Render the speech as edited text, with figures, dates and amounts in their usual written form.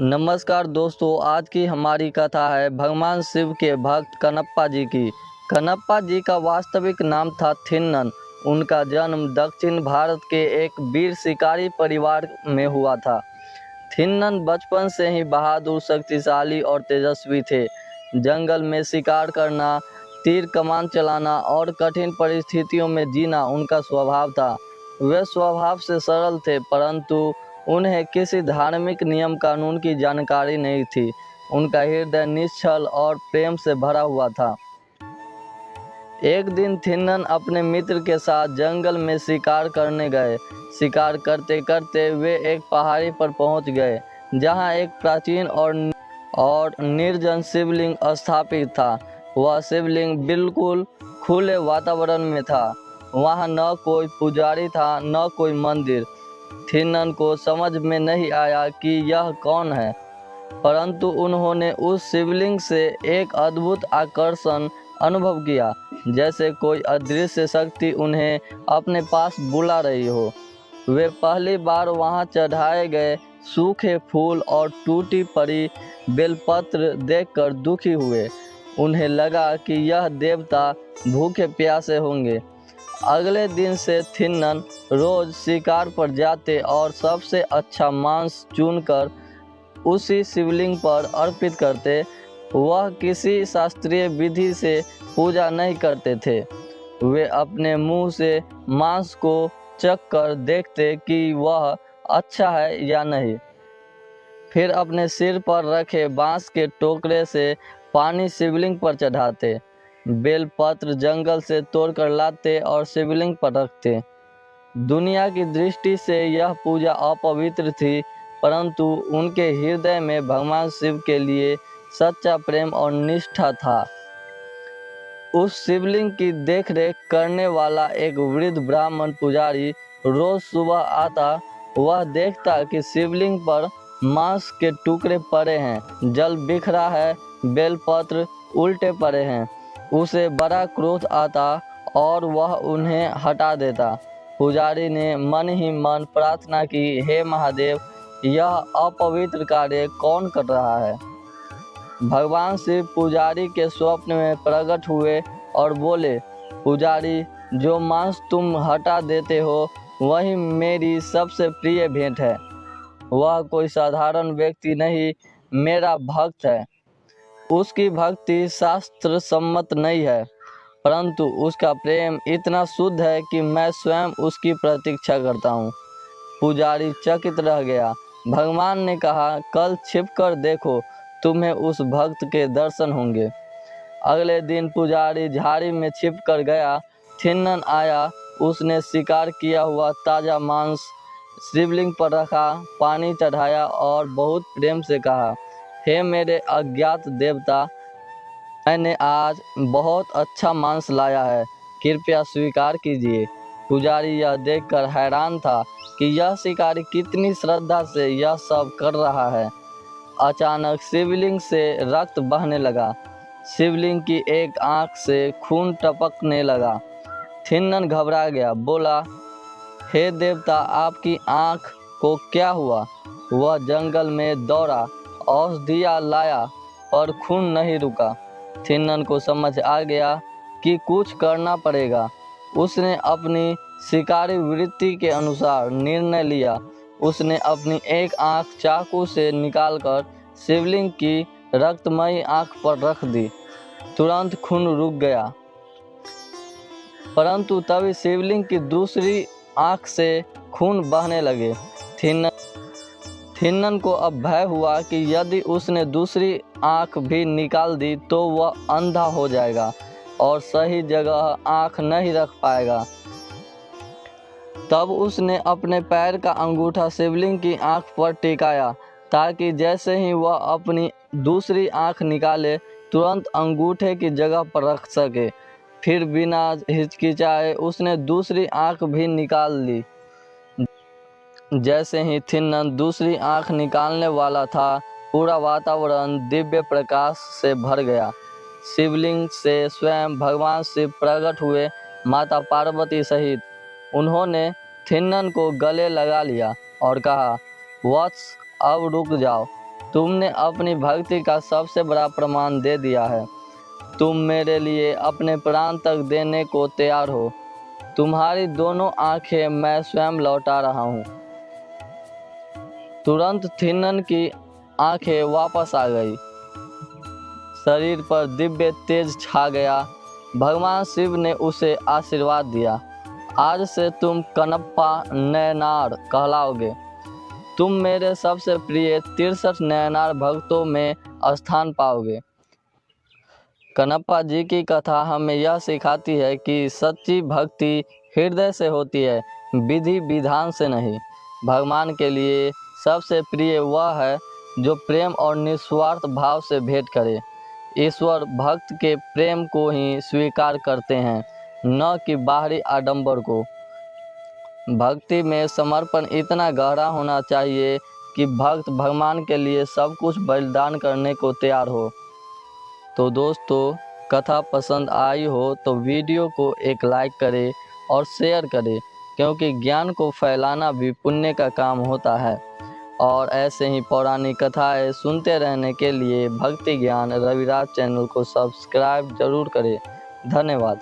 नमस्कार दोस्तों, आज की हमारी कथा है भगवान शिव के भक्त कनप्पा जी की। कनप्पा जी का वास्तविक नाम था थिन्नन। उनका जन्म दक्षिण भारत के एक वीर शिकारी परिवार में हुआ था। थिन्नन बचपन से ही बहादुर, शक्तिशाली और तेजस्वी थे। जंगल में शिकार करना, तीर कमान चलाना और कठिन परिस्थितियों में जीना उनका स्वभाव था। वे स्वभाव से सरल थे, परंतु उन्हें किसी धार्मिक नियम कानून की जानकारी नहीं थी। उनका हृदय निश्चल और प्रेम से भरा हुआ था। एक दिन थिन्नन अपने मित्र के साथ जंगल में शिकार करने गए। शिकार करते करते वे एक पहाड़ी पर पहुंच गए, जहां एक प्राचीन और निर्जन शिवलिंग स्थापित था। वह शिवलिंग बिल्कुल खुले वातावरण में था। वहां न कोई पुजारी था, न कोई मंदिर। थिन्नन को समझ में नहीं आया कि यह कौन है, परंतु उन्होंने उस शिवलिंग से एक अद्भुत आकर्षण अनुभव किया, जैसे कोई अदृश्य शक्ति उन्हें अपने पास बुला रही हो। वे पहली बार वहां चढ़ाए गए सूखे फूल और टूटी पड़ी बेलपत्र देखकर दुखी हुए। उन्हें लगा कि यह देवता भूखे प्यासे होंगे। अगले दिन से थिन्नन रोज शिकार पर जाते और सबसे अच्छा मांस चुनकर उसी शिवलिंग पर अर्पित करते। वह किसी शास्त्रीय विधि से पूजा नहीं करते थे। वे अपने मुंह से मांस को चख कर देखते कि वह अच्छा है या नहीं। फिर अपने सिर पर रखे बांस के टोकरे से पानी शिवलिंग पर चढ़ाते। बेलपत्र जंगल से तोड़कर लाते और शिवलिंग पर रखते। दुनिया की दृष्टि से यह पूजा अपवित्र थी, परंतु उनके हृदय में भगवान शिव के लिए सच्चा प्रेम और निष्ठा था। उस शिवलिंग की देखरेख करने वाला एक वृद्ध ब्राह्मण पुजारी रोज सुबह आता। वह देखता कि शिवलिंग पर मांस के टुकड़े पड़े हैं, जल बिखरा है, बेलपत्र उल्टे पड़े हैं। उसे बड़ा क्रोध आता और वह उन्हें हटा देता। पुजारी ने मन ही मन प्रार्थना की, हे महादेव, यह अपवित्र कार्य कौन कर रहा है? भगवान शिव पुजारी के स्वप्न में प्रकट हुए और बोले, पुजारी, जो मांस तुम हटा देते हो वही मेरी सबसे प्रिय भेंट है। वह कोई साधारण व्यक्ति नहीं, मेरा भक्त है। उसकी भक्ति शास्त्र सम्मत नहीं है, परंतु उसका प्रेम इतना शुद्ध है कि मैं स्वयं उसकी प्रतीक्षा करता हूँ। पुजारी चकित रह गया। भगवान ने कहा, कल छिपकर देखो, तुम्हें उस भक्त के दर्शन होंगे। अगले दिन पुजारी झाड़ी में छिपकर गया। थिन्नन आया। उसने शिकार किया हुआ ताजा मांस शिवलिंग पर रखा, पानी चढ़ाया और बहुत प्रेम से कहा, हे मेरे अज्ञात देवता, मैंने आज बहुत अच्छा मांस लाया है, कृपया स्वीकार कीजिए। पुजारी यह देखकर हैरान था कि यह शिकारी कितनी श्रद्धा से यह सब कर रहा है। अचानक शिवलिंग से रक्त बहने लगा। शिवलिंग की एक आंख से खून टपकने लगा। थिन्नन घबरा गया, बोला, हे देवता, आपकी आंख को क्या हुआ? वह जंगल में दौड़ा, औषधियाँ लाया, पर खून नहीं रुका। थिन्नन को समझ आ गया कि कुछ करना पड़ेगा। उसने अपनी शिकारी वृत्ति के अनुसार निर्णय लिया। उसने अपनी एक आंख चाकू से निकालकर शिवलिंग की रक्तमयी आंख पर रख दी। तुरंत खून रुक गया, परंतु तभी शिवलिंग की दूसरी आंख से खून बहने लगे। थिन्नन को अब भय हुआ कि यदि उसने दूसरी आंख भी निकाल दी तो वह अंधा हो जाएगा और सही जगह आंख नहीं रख पाएगा। तब उसने अपने पैर का अंगूठा शिवलिंग की आंख पर टिकाया, ताकि जैसे ही वह अपनी दूसरी आंख निकाले, तुरंत अंगूठे की जगह पर रख सके। फिर बिना हिचकिचाए उसने दूसरी आंख भी निकाल ली। जैसे ही थिन्नन दूसरी आंख निकालने वाला था, पूरा वातावरण दिव्य प्रकाश से भर गया। शिवलिंग से स्वयं भगवान शिव प्रकट हुए, माता पार्वती सहित। उन्होंने थिन्नन को गले लगा लिया और कहा, वत्स, अब रुक जाओ। तुमने अपनी भक्ति का सबसे बड़ा प्रमाण दे दिया है। तुम मेरे लिए अपने प्राण तक देने को तैयार हो। तुम्हारी दोनों आंखें मैं स्वयं लौटा रहा हूँ। तुरंत थिन्नन की आंखें वापस आ गई। शरीर पर दिव्य तेज छा गया। भगवान शिव ने उसे आशीर्वाद दिया। आज से तुम कनप्पा नयनार कहलाओगे। तुम मेरे सबसे प्रिय 63 नयनार भक्तों में स्थान पाओगे। कनप्पा जी की कथा हमें यह सिखाती है कि सच्ची भक्ति हृदय से होती है, विधि विधान से नहीं। भगवान के लिए सबसे प्रिय वह है जो प्रेम और निस्वार्थ भाव से भेंट करे। ईश्वर भक्त के प्रेम को ही स्वीकार करते हैं, न कि बाहरी आडंबर को। भक्ति में समर्पण इतना गहरा होना चाहिए कि भक्त भगवान के लिए सब कुछ बलिदान करने को तैयार हो। तो दोस्तों, कथा पसंद आई हो तो वीडियो को एक लाइक करें और शेयर करें, क्योंकि ज्ञान को फैलाना भी पुण्य का काम होता है। और ऐसे ही पौराणिक कथाएं सुनते रहने के लिए भक्ति ज्ञान रविराज चैनल को सब्सक्राइब जरूर करें। धन्यवाद।